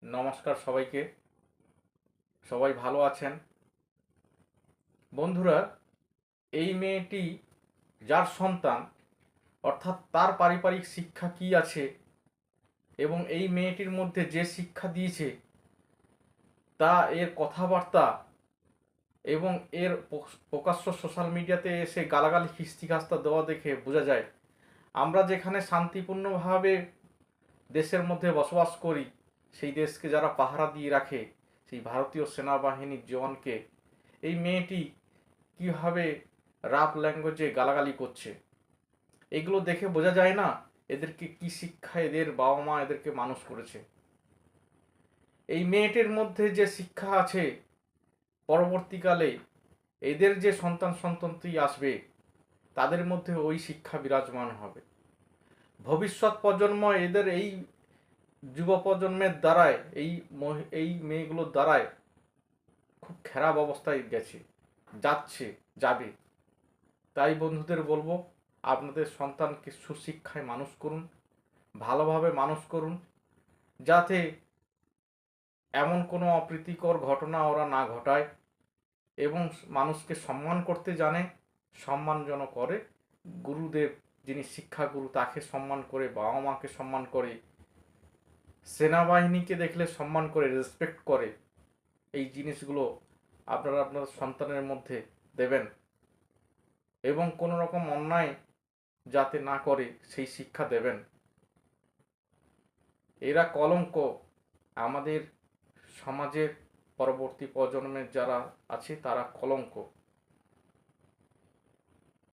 নমস্কার সবাইকে। সবাই ভালো আছেন? বন্ধুরা, এই মেয়েটি যার সন্তান, অর্থাৎ তার পারিবারিক শিক্ষা কি আছে এবং এই মেয়েটির মধ্যে যে শিক্ষা দিয়েছে তা এর কথাবার্তা এবং এর প্রকাশ্য সোশ্যাল মিডিয়াতে এসে গালাগালি খিস্তিখাস্তা দেওয়া দেখে বোঝা যায় আমরা যেখানে শান্তিপূর্ণভাবে দেশের মধ্যে বসবাস করি, সেই দেশকে যারা পাহারা দিয়ে রাখে, সেই ভারতীয় সেনাবাহিনীর জওয়ানকে এই মেয়েটি কীভাবে রাফ ল্যাঙ্গুয়েজে গালাগালি করছে। এগুলো দেখে বোঝা যায় না এদেরকে কি শিক্ষা এদের বাবা মা এদেরকে মানুষ করেছে। এই মেয়েটির মধ্যে যে শিক্ষা আছে, পরবর্তীকালে এদের যে সন্তান সন্ততি আসবে তাদের মধ্যে ওই শিক্ষা বিরাজমান হবে। ভবিষ্যৎ প্রজন্ম এদের এই যুব প্রজন্মের দ্বারায় এই মেয়েগুলোর দ্বারায় খুব খারাপ অবস্থায় যাচ্ছে, যাবে। তাই বন্ধুদের বলবো, আপনাদের সন্তানকে সুশিক্ষায় মানুষ করুন, ভালোভাবে মানুষ করুন, যাতে এমন কোনো অপ্রীতিকর ঘটনা ওরা না ঘটায় এবং মানুষকে সম্মান করতে জানে, সম্মান যেন করে। গুরুদেব, যিনি শিক্ষাগুরু, তাকে সম্মান করে, বাবা মাকে সম্মান করে, সেনাবাহিনীকে দেখলে সম্মান করে, রেসপেক্ট করে। এই জিনিসগুলো আপনারা আপনাদের সন্তানের মধ্যে দেবেন এবং কোনো রকম অন্যায় যাতে না করে সেই শিক্ষা দেবেন। এরা কলঙ্ক, আমাদের সমাজের পরবর্তী প্রজন্মের যারা আছে তারা কলঙ্ক।